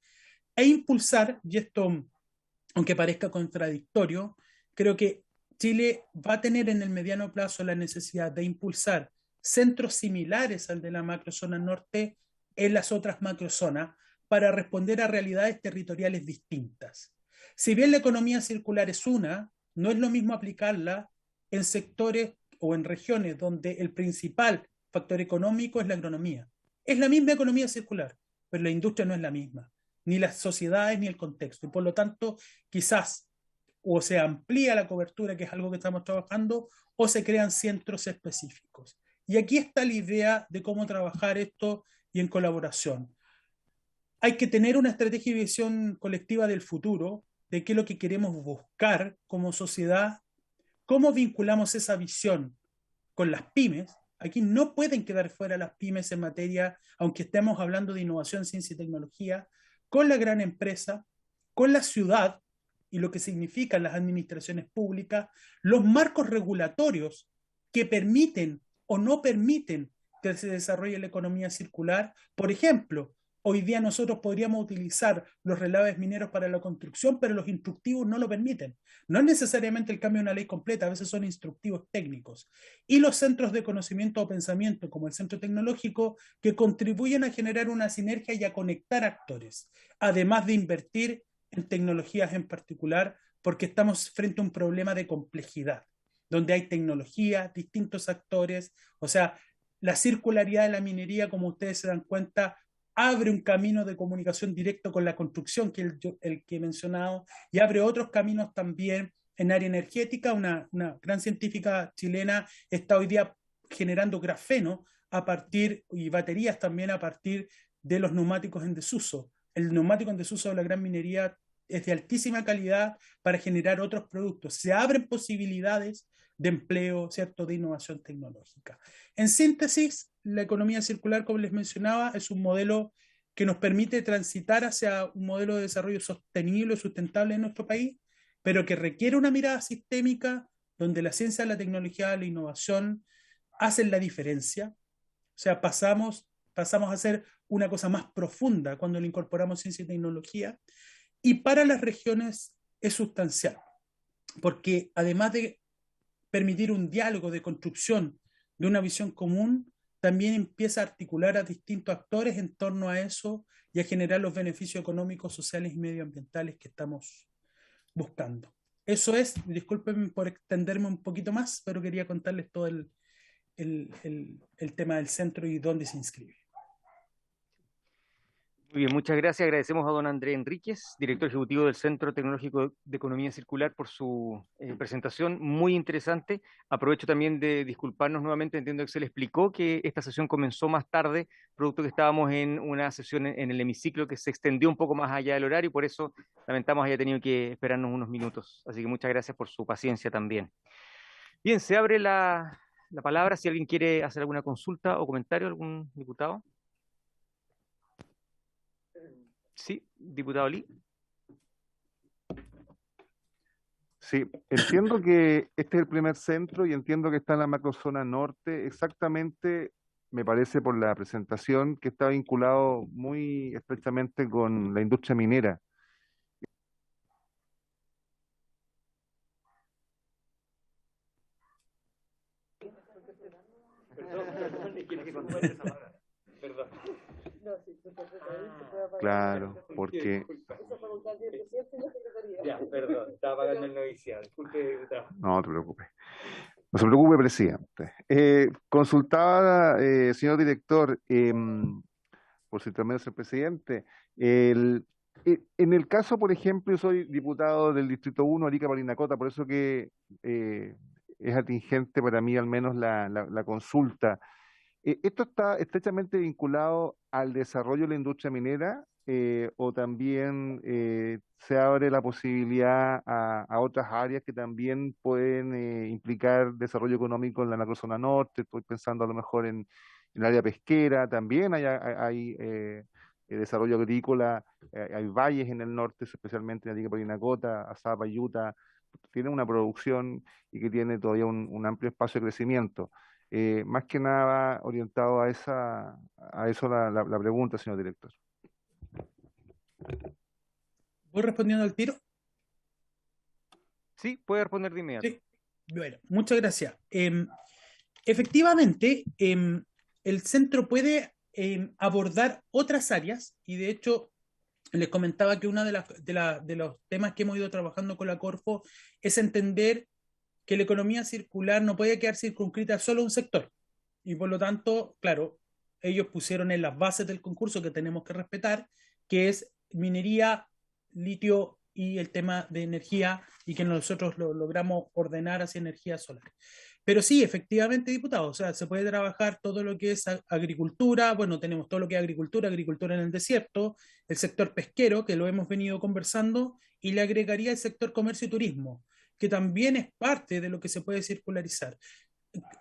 E impulsar, y esto, aunque parezca contradictorio, creo que Chile va a tener en el mediano plazo la necesidad de impulsar centros similares al de la macrozona norte en las otras macrozonas para responder a realidades territoriales distintas. Si bien la economía circular es una, no es lo mismo aplicarla en sectores o en regiones donde el principal factor económico es la agronomía. Es la misma economía circular, pero la industria no es la misma, ni las sociedades ni el contexto. Y por lo tanto, quizás o se amplía la cobertura, que es algo que estamos trabajando, o se crean centros específicos. Y aquí está la idea de cómo trabajar esto y en colaboración. Hay que tener una estrategia y visión colectiva del futuro, de qué es lo que queremos buscar como sociedad, cómo vinculamos esa visión con las pymes. Aquí no pueden quedar fuera las pymes en materia, aunque estemos hablando de innovación, ciencia y tecnología, con la gran empresa, con la ciudad y lo que significan las administraciones públicas, los marcos regulatorios que permiten o no permiten que se desarrolle la economía circular. Por ejemplo, hoy día nosotros podríamos utilizar los relaves mineros para la construcción, pero los instructivos no lo permiten. No es necesariamente el cambio de una ley completa, a veces son instructivos técnicos. Y los centros de conocimiento o pensamiento, como el Centro Tecnológico, que contribuyen a generar una sinergia y a conectar actores, además de invertir en tecnologías en particular, porque estamos frente a un problema de complejidad, donde hay tecnología, distintos actores, o sea, la circularidad de la minería, como ustedes se dan cuenta, abre un camino de comunicación directo con la construcción, que es el que he mencionado, y abre otros caminos también en área energética. Una gran científica chilena está hoy día generando grafeno a partir, y baterías también a partir de los neumáticos en desuso. El neumático en desuso de la gran minería es de altísima calidad para generar otros productos. Se abren posibilidades de empleo, ¿cierto?, de innovación tecnológica. En síntesis, la economía circular, como les mencionaba, es un modelo que nos permite transitar hacia un modelo de desarrollo sostenible y sustentable en nuestro país, pero que requiere una mirada sistémica donde la ciencia, la tecnología, la innovación hacen la diferencia. O sea, pasamos a hacer una cosa más profunda cuando le incorporamos ciencia y tecnología, y para las regiones es sustancial, porque además de permitir un diálogo de construcción de una visión común, también empieza a articular a distintos actores en torno a eso y a generar los beneficios económicos, sociales y medioambientales que estamos buscando. Eso es, discúlpenme por extenderme un poquito más, pero quería contarles todo el tema del centro y dónde se inscribe. Muy bien, muchas gracias. Agradecemos a don Andrés Enríquez, director ejecutivo del Centro Tecnológico de Economía Circular, por su presentación muy interesante. Aprovecho también de disculparnos nuevamente, entiendo que se le explicó que esta sesión comenzó más tarde, producto que estábamos en una sesión en el hemiciclo que se extendió un poco más allá del horario y por eso lamentamos haya tenido que esperarnos unos minutos. Así que muchas gracias por su paciencia también. Bien, se abre la palabra si alguien quiere hacer alguna consulta o comentario, algún diputado. Sí, diputado Lee. Sí, entiendo que este es el primer centro y entiendo que está en la macrozona norte. Exactamente, me parece por la presentación que está vinculado muy estrechamente con la industria minera. Perdón. Claro, porque... Ya, perdón, estaba pagando el noviciado. Disculpe, diputado. No te preocupes. No se preocupe, presidente. Consultaba, señor director, por su intermedio, señor presidente, en el caso, por ejemplo, yo soy diputado del Distrito 1, Arica Parinacota, por eso que es atingente para mí al menos la consulta. ¿Esto está estrechamente vinculado al desarrollo de la industria minera o también se abre la posibilidad a otras áreas que también pueden implicar desarrollo económico en la macrozona norte? Estoy pensando a lo mejor en el área pesquera, también hay desarrollo agrícola, hay valles en el norte, especialmente en Arica Parinacota, Azapa, Utah, tiene una producción y que tiene todavía un amplio espacio de crecimiento. Más que nada orientado a eso la pregunta, señor director. ¿Voy respondiendo al tiro? Sí, puede responder de inmediato. Sí. Bueno, muchas gracias. Efectivamente, el centro puede abordar otras áreas y de hecho les comentaba que uno de los temas que hemos ido trabajando con la Corfo es entender que la economía circular no puede quedar circunscrita solo a un sector. Y por lo tanto, claro, ellos pusieron en las bases del concurso que tenemos que respetar, que es minería, litio y el tema de energía, y que nosotros lo logramos ordenar hacia energía solar. Pero sí, efectivamente, diputado, o sea, se puede trabajar todo lo que es agricultura, bueno, tenemos todo lo que es agricultura, agricultura en el desierto, el sector pesquero, que lo hemos venido conversando, y le agregaría el sector comercio y turismo, que también es parte de lo que se puede circularizar.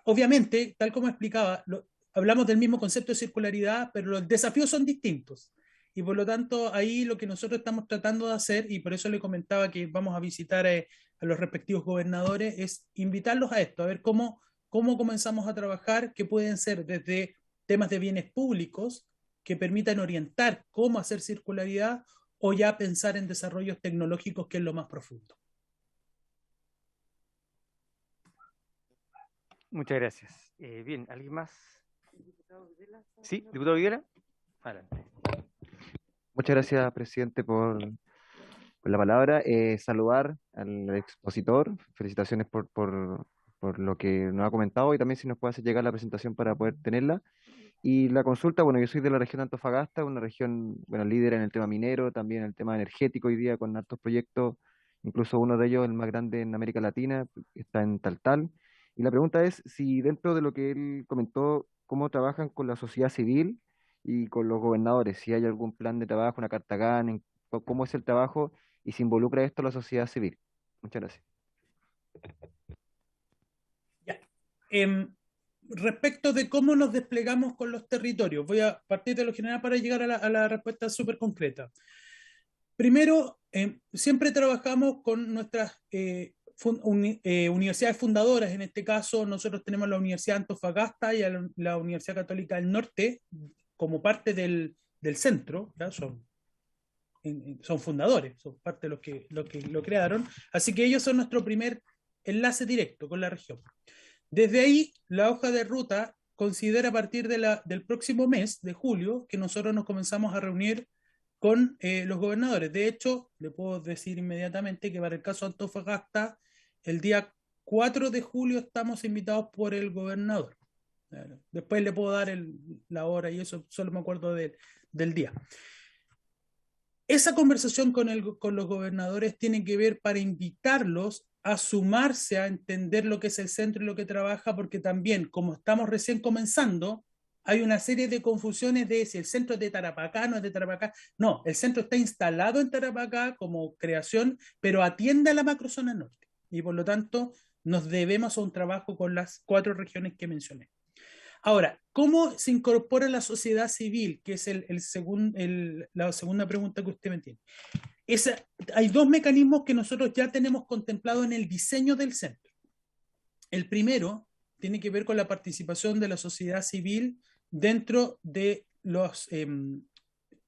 Obviamente, tal como explicaba, hablamos del mismo concepto de circularidad, pero los desafíos son distintos. Y por lo tanto, ahí lo que nosotros estamos tratando de hacer, y por eso le comentaba que vamos a visitar a los respectivos gobernadores, es invitarlos a esto, a ver cómo comenzamos a trabajar, que pueden ser desde temas de bienes públicos que permitan orientar cómo hacer circularidad, o ya pensar en desarrollos tecnológicos, que es lo más profundo. Muchas gracias. Bien, ¿alguien más? Sí, diputado Videla. Adelante. Muchas gracias, presidente, por la palabra. Saludar al expositor. Felicitaciones por lo que nos ha comentado y también si nos puede hacer llegar la presentación para poder tenerla. Y la consulta, bueno, yo soy de la región de Antofagasta, una región, bueno, líder en el tema minero, también en el tema energético hoy día, con hartos proyectos, incluso uno de ellos, el más grande en América Latina, está en Taltal. Y la pregunta es si dentro de lo que él comentó, cómo trabajan con la sociedad civil y con los gobernadores, si hay algún plan de trabajo, una carta GAN, cómo es el trabajo y si involucra esto a la sociedad civil. Muchas gracias. Ya. Respecto de cómo nos desplegamos con los territorios, voy a partir de lo general para llegar a la respuesta súper concreta. Primero, siempre trabajamos con nuestras universidades fundadoras. En este caso, nosotros tenemos la Universidad de Antofagasta y la Universidad Católica del Norte como parte del centro, ¿ya? Son fundadores, son parte de los que lo crearon. Así que ellos son nuestro primer enlace directo con la región. Desde ahí, la hoja de ruta considera a partir del próximo mes, de julio, que nosotros nos comenzamos a reunir con los gobernadores. De hecho, le puedo decir inmediatamente que para el caso de Antofagasta, el día 4 de julio estamos invitados por el gobernador. Después le puedo dar la hora y eso, solo me acuerdo del día. Esa conversación con los gobernadores tiene que ver para invitarlos a sumarse a entender lo que es el centro y lo que trabaja, porque también, como estamos recién comenzando, hay una serie de confusiones de si el centro es de Tarapacá, no es de Tarapacá. No, el centro está instalado en Tarapacá como creación, pero atiende a la macrozona norte. Y por lo tanto, nos debemos a un trabajo con las 4 regiones que mencioné. Ahora, ¿cómo se incorpora la sociedad civil? Que es la segunda pregunta que usted me tiene. Hay 2 mecanismos que nosotros ya tenemos contemplado en el diseño del centro. El primero tiene que ver con la participación de la sociedad civil dentro de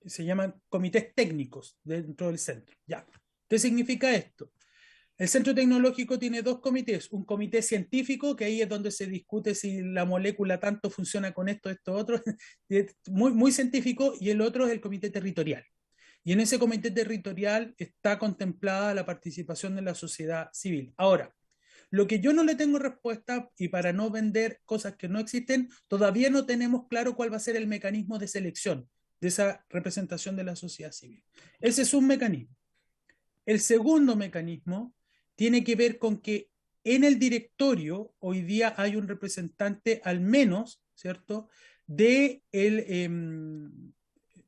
se llaman comités técnicos dentro del centro. Ya. ¿Qué significa esto? El centro tecnológico tiene 2 comités, un comité científico, que ahí es donde se discute si la molécula tanto funciona con esto, otro, muy, muy científico, y el otro es el comité territorial. Y en ese comité territorial está contemplada la participación de la sociedad civil. Ahora, lo que yo no le tengo respuesta, y para no vender cosas que no existen, todavía no tenemos claro cuál va a ser el mecanismo de selección de esa representación de la sociedad civil. Ese es un mecanismo. El segundo mecanismo tiene que ver con que en el directorio hoy día hay un representante al menos, ¿cierto?, de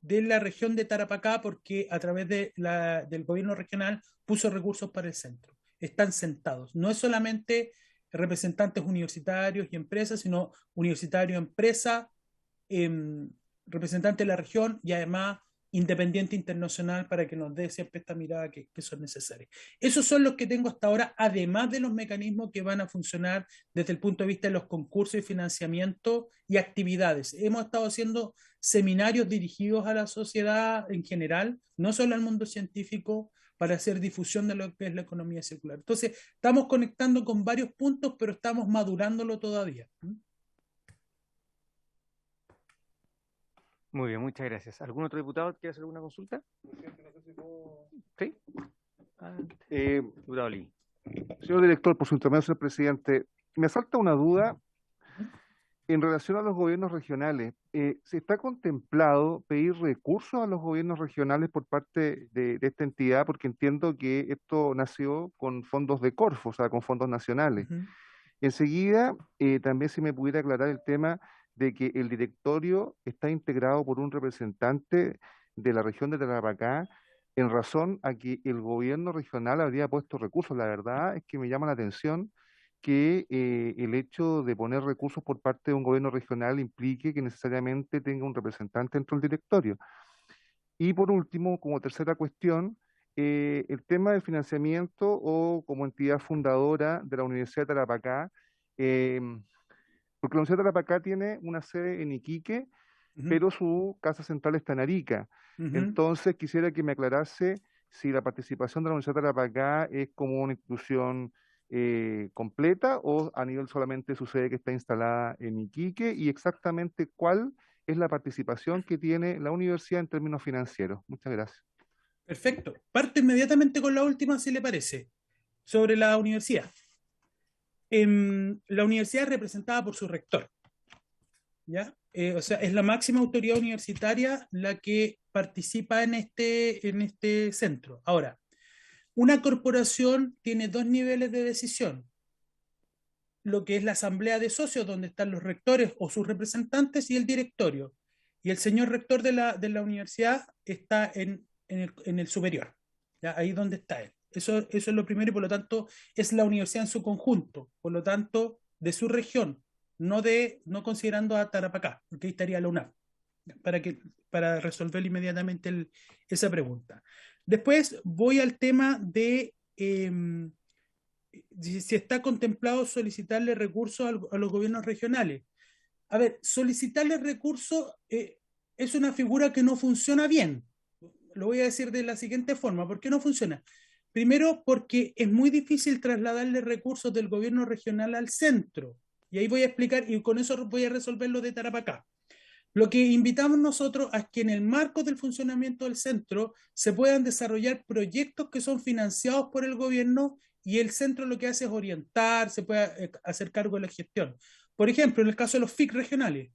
la región de Tarapacá, porque a través del gobierno regional puso recursos para el centro. Están sentados. No es solamente representantes universitarios y empresas, sino universitario, empresa, representante de la región y además independiente internacional para que nos dé siempre esta mirada que son necesarias. Esos son los que tengo hasta ahora, además de los mecanismos que van a funcionar desde el punto de vista de los concursos y financiamiento y actividades. Hemos estado haciendo seminarios dirigidos a la sociedad en general, no solo al mundo científico, para hacer difusión de lo que es la economía circular. Entonces, estamos conectando con varios puntos, pero estamos madurándolo todavía. Muy bien, muchas gracias. ¿Algún otro diputado quiere hacer alguna consulta? Sí. Diputado Lee. Señor director, por su intervención, señor presidente, me falta una duda en relación a los gobiernos regionales. ¿Se está contemplado pedir recursos a los gobiernos regionales por parte de esta entidad? Porque entiendo que esto nació con fondos de Corfo, o sea, con fondos nacionales. Enseguida, también si me pudiera aclarar el tema de que el directorio está integrado por un representante de la región de Tarapacá, en razón a que el gobierno regional habría puesto recursos. La verdad es que me llama la atención que el hecho de poner recursos por parte de un gobierno regional implique que necesariamente tenga un representante dentro del directorio. Y por último, como tercera cuestión, el tema del financiamiento o como entidad fundadora de la Universidad de Tarapacá, porque la Universidad de Tarapacá tiene una sede en Iquique, pero su casa central está en Arica. Entonces quisiera que me aclarase si la participación de la Universidad de Tarapacá es como una institución completa o a nivel solamente su sede que está instalada en Iquique, y exactamente cuál es la participación que tiene la universidad en términos financieros. Muchas gracias. Perfecto. Parto inmediatamente con la última, si le parece, sobre la universidad. La universidad es representada por su rector. ¿ya? O sea, es la máxima autoridad universitaria la que participa en este centro. Ahora, una corporación tiene dos niveles de decisión: lo que es la asamblea de socios, donde están los rectores o sus representantes, y el directorio. Y el señor rector de la universidad está en el superior, ¿ya? Ahí donde está él. Eso es lo primero, y por lo tanto es la universidad en su conjunto, por lo tanto de su región, no considerando a Tarapacá, porque ahí estaría la UNAM, para resolver inmediatamente esa pregunta. Después voy al tema de si está contemplado solicitarle recursos a los gobiernos regionales. A ver, solicitarle recursos es una figura que no funciona bien. Lo voy a decir de la siguiente forma. ¿Por qué no funciona? Primero, porque es muy difícil trasladarle recursos del gobierno regional al centro. Y ahí voy a explicar, y con eso voy a resolver lo de Tarapacá. Lo que invitamos nosotros es que en el marco del funcionamiento del centro se puedan desarrollar proyectos que son financiados por el gobierno, y el centro lo que hace es orientar, se puede hacer cargo de la gestión. Por ejemplo, en el caso de los FIC regionales,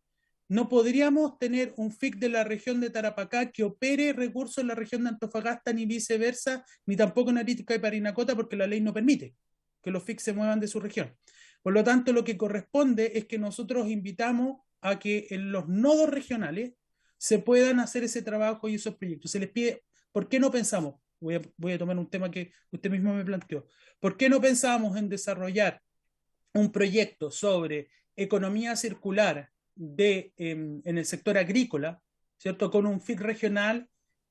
no podríamos tener un FIC de la región de Tarapacá que opere recursos en la región de Antofagasta, ni viceversa, ni tampoco en Arica y Parinacota, porque la ley no permite que los FIC se muevan de su región. Por lo tanto, lo que corresponde es que nosotros invitamos a que en los nodos regionales se puedan hacer ese trabajo y esos proyectos. Se les pide, ¿por qué no pensamos? Voy a tomar un tema que usted mismo me planteó. ¿Por qué no pensamos en desarrollar un proyecto sobre economía circular en el sector agrícola, ¿cierto? Con un FIC regional,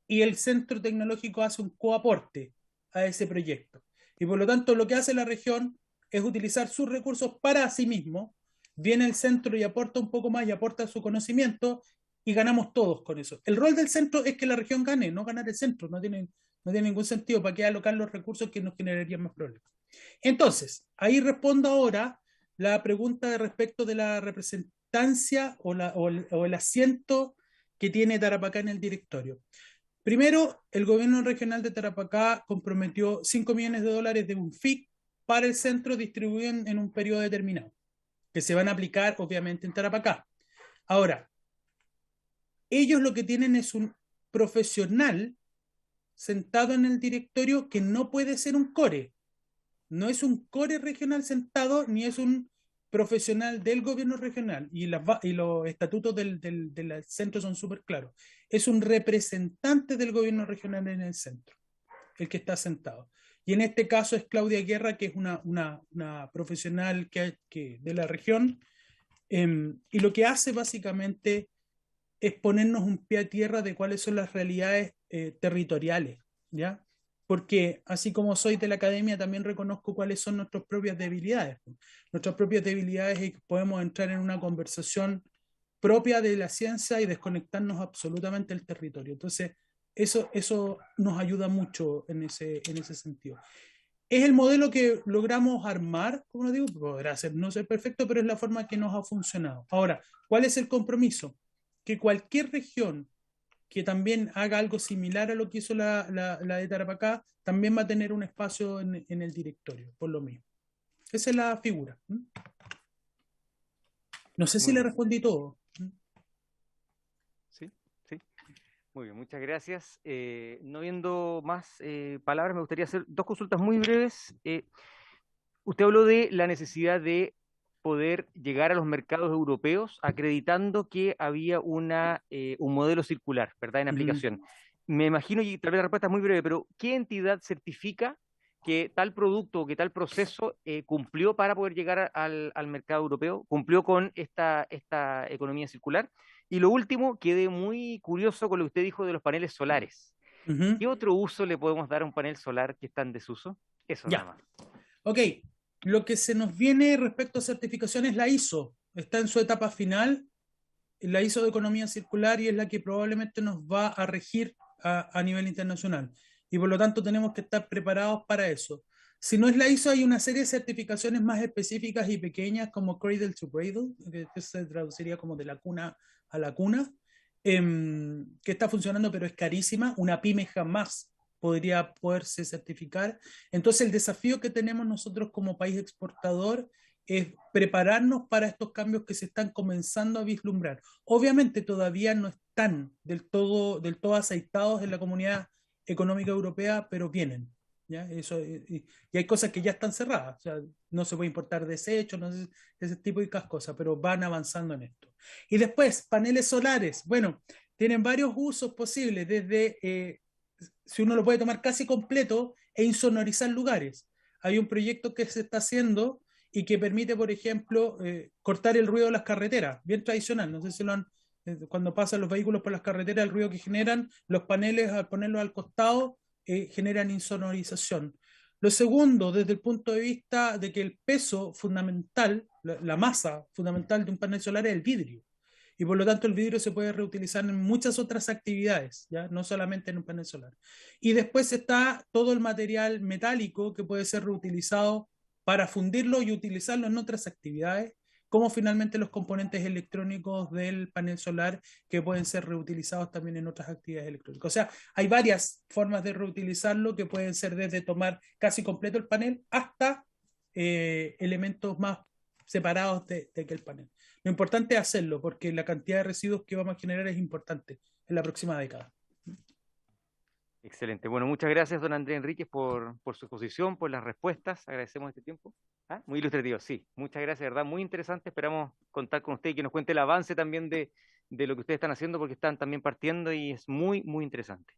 y el centro tecnológico hace un coaporte a ese proyecto. Y por lo tanto, lo que hace la región es utilizar sus recursos para sí mismo, viene el centro y aporta un poco más y aporta su conocimiento, y ganamos todos con eso. El rol del centro es que la región gane, no ganar el centro. No tiene ningún sentido. ¿Para qué alocar los recursos que nos generarían más problemas? Entonces, ahí respondo ahora la pregunta respecto de la representancia o el asiento que tiene Tarapacá en el directorio. Primero, el gobierno regional de Tarapacá comprometió $5 millones de un FIC para el centro, distribuido en un periodo determinado, que se van a aplicar obviamente en Tarapacá. Ahora, ellos lo que tienen es un profesional sentado en el directorio que no puede ser un core. No es un core regional sentado, ni es un profesional del gobierno regional, y los estatutos del centro son súper claros. Es un representante del gobierno regional en el centro, el que está sentado. Y en este caso es Claudia Guerra, que es una profesional de la región, y lo que hace básicamente es ponernos un pie a tierra de cuáles son las realidades territoriales, ¿ya? Porque así como soy de la academia, también reconozco cuáles son nuestras propias debilidades. Nuestras propias debilidades es que podemos entrar en una conversación propia de la ciencia y desconectarnos absolutamente del territorio. Entonces, eso nos ayuda mucho en ese sentido. Es el modelo que logramos armar, como lo digo, podrá no ser perfecto, pero es la forma que nos ha funcionado. Ahora, ¿cuál es el compromiso? Que cualquier región que también haga algo similar a lo que hizo la de Tarapacá, también va a tener un espacio en el directorio, por lo mismo. Esa es la figura. No sé si le respondí todo. Sí, sí. Muy bien, muchas gracias. No viendo más palabras, me gustaría hacer dos consultas muy breves. Usted habló de la necesidad de poder llegar a los mercados europeos acreditando que había un modelo circular, ¿verdad?, en aplicación. Me imagino, y tal vez la respuesta es muy breve, pero ¿qué entidad certifica que tal producto o que tal proceso cumplió para poder llegar al mercado europeo, cumplió con esta economía circular? Y lo último, quedé muy curioso con lo que usted dijo de los paneles solares. ¿Qué otro uso le podemos dar a un panel solar que está en desuso? Eso nada más. Ok, lo que se nos viene respecto a certificaciones es la ISO. Está en su etapa final, la ISO de economía circular, y es la que probablemente nos va a regir a nivel internacional. Y por lo tanto tenemos que estar preparados para eso. Si no es la ISO, hay una serie de certificaciones más específicas y pequeñas, como Cradle to Cradle, que se traduciría como de la cuna a la cuna, que está funcionando, pero es carísima. Una pyme jamás podría poderse certificar. Entonces el desafío que tenemos nosotros como país exportador es prepararnos para estos cambios que se están comenzando a vislumbrar. Obviamente todavía no están del todo aceitados en la Comunidad Económica Europea, pero vienen. ¿Ya? Eso, y hay cosas que ya están cerradas, o sea, no se puede importar desechos, no sé, ese tipo de cosas, pero van avanzando en esto. Y después, paneles solares, bueno, tienen varios usos posibles, desde, si uno lo puede tomar casi completo, e insonorizar lugares. Hay un proyecto que se está haciendo y que permite, por ejemplo, cortar el ruido de las carreteras, bien tradicional, no sé si lo han, cuando pasan los vehículos por las carreteras, el ruido que generan, los paneles al ponerlos al costado, generan insonorización. Lo segundo, desde el punto de vista de que el peso fundamental, la masa fundamental de un panel solar es el vidrio. Y por lo tanto el vidrio se puede reutilizar en muchas otras actividades, ¿ya? No solamente en un panel solar. Y después está todo el material metálico que puede ser reutilizado para fundirlo y utilizarlo en otras actividades, como finalmente los componentes electrónicos del panel solar que pueden ser reutilizados también en otras actividades electrónicas. O sea, hay varias formas de reutilizarlo que pueden ser desde tomar casi completo el panel hasta elementos más separados de aquel panel. Lo importante es hacerlo porque la cantidad de residuos que vamos a generar es importante en la próxima década. Excelente. Bueno, muchas gracias, don Andrés Enríquez, por su exposición, por las respuestas. Agradecemos este tiempo. Ah, muy ilustrativo, sí. Muchas gracias, de verdad, muy interesante. Esperamos contar con usted y que nos cuente el avance también de lo que ustedes están haciendo, porque están también partiendo y es muy, muy interesante.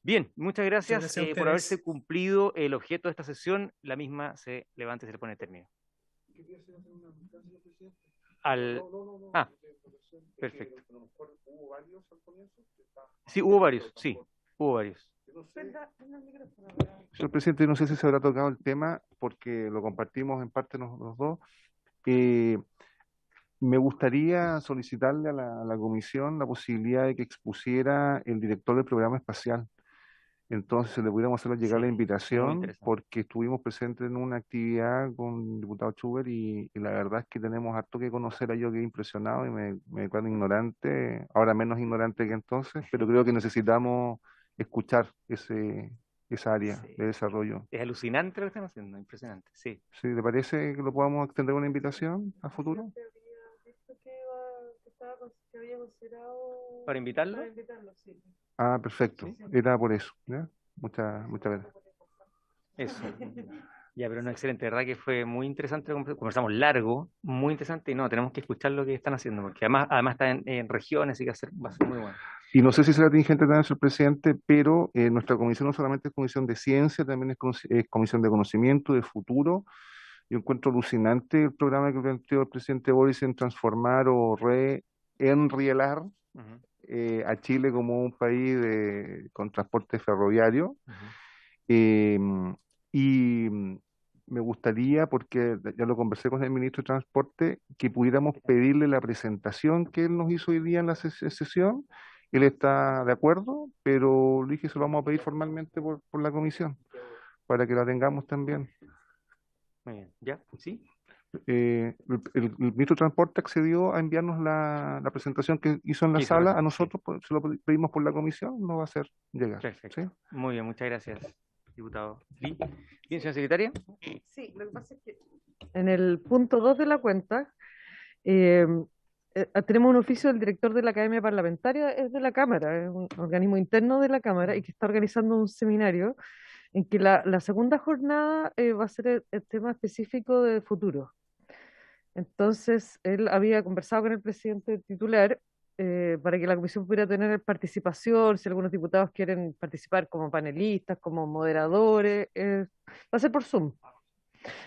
Bien, muchas gracias, Muchas gracias a por haberse ustedes. cumplido el objeto de esta sesión. La misma se levanta y se le pone término. Al... Ah, perfecto. Sí, hubo varios, sí, hubo varios. Señor presidente, no sé si se habrá tocado el tema, porque lo compartimos en parte los dos. Eh, Me gustaría solicitarle a la comisión la posibilidad de que expusiera el director del programa espacial. Entonces, si le pudiéramos hacer llegar Sí, la muy invitación, interesante. porque estuvimos presentes en una actividad con el diputado Schubert y la verdad es que tenemos harto que conocer. A yo quedé impresionado y me declaro ignorante, ahora menos ignorante que entonces, pero creo que necesitamos escuchar esa área Sí. de desarrollo. Es alucinante lo que están haciendo, impresionante, sí. ¿Sí, ¿le parece que lo podamos extender una invitación a futuro? ¿Para invitarlo? Sí. Ah, perfecto. Sí. Era por eso, ¿ya? Muchas gracias. Eso. Ya, pero no, excelente, de verdad que fue muy interesante, conversamos largo, muy interesante, y no, tenemos que escuchar lo que están haciendo, porque además está en regiones, y que va a ser muy bueno. Y no sé si será tingente también, señor presidente, pero nuestra comisión no solamente es comisión de ciencia, también es comisión de conocimiento, de futuro. Yo encuentro alucinante el programa que planteó el presidente Boris en transformar o enrielar Ujú, a Chile como un país con transporte ferroviario. ujú. Eh, y me gustaría, porque ya lo conversé con el ministro de Transporte, que pudiéramos pedirle la presentación que él nos hizo hoy día en la sesión. Él está de acuerdo, pero le dije, se lo vamos a pedir formalmente por la comisión, para que la tengamos también. Muy bien, ¿ya? ¿Sí? El ministro de Transporte accedió a enviarnos la presentación que hizo en la ¿Qué hizo sala. A presente? Sí, nosotros pues, se lo pedimos por la comisión, no va a hacer llegar. ¿Sí? perfecto. Muy bien, muchas gracias, diputado. Lee. Bien, señora secretaria. Sí, lo que pasa es que en el punto 2 de la cuenta eh, tenemos un oficio del director de la Academia Parlamentaria, es de la Cámara, es un organismo interno de la Cámara y que está organizando un seminario en que la segunda jornada va a ser el tema específico de futuro. Entonces, él había conversado con el presidente titular para que la comisión pudiera tener participación, si algunos diputados quieren participar como panelistas, como moderadores, va a ser por Zoom.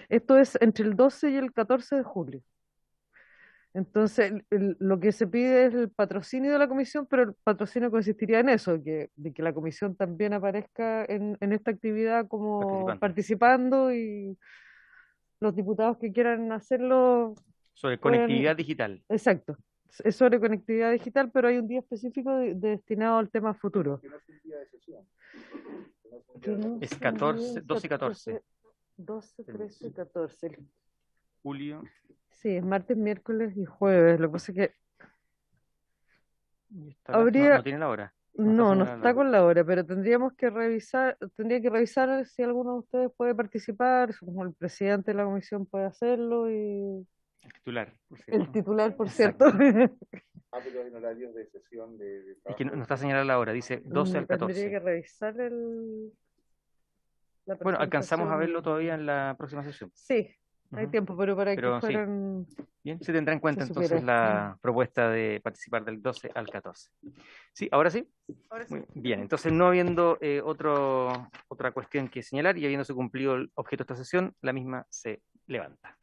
Esto es entre el 12 y el 14 de julio. Entonces, lo que se pide es el patrocinio de la comisión, pero el patrocinio consistiría en eso, de que la comisión también aparezca en esta actividad como Participando. participando y los diputados que quieran hacerlo Sobre pueden. conectividad digital. Exacto. Es sobre conectividad digital, pero hay un día específico destinado al tema futuro. Que no Es es un 14, día 12 y 14. 12, 13, 14. Julio. Sí, es martes, miércoles y jueves. Lo que pasa es que Y no habría, tiene la hora. No, no señora está Laura. con la hora, pero tendría que revisar si alguno de ustedes puede participar, como el presidente de la comisión puede hacerlo y El titular, por el cierto. titular, por Exacto. cierto. Pero en horarios de sesión de Es que no, trabajo. no está señalada la hora, dice 12 al Tendría 14. que revisar la Bueno, alcanzamos a presentación. verlo todavía en la próxima sesión. Sí, hay Ujú. tiempo, pero para que Pero sí, fueran, bien, se tendrá en cuenta se entonces supiera. la propuesta de participar del 12 al 14. Sí, ahora sí. Ahora sí. Muy bien, entonces no habiendo otra cuestión que señalar y habiéndose cumplido el objeto de esta sesión, la misma se levanta.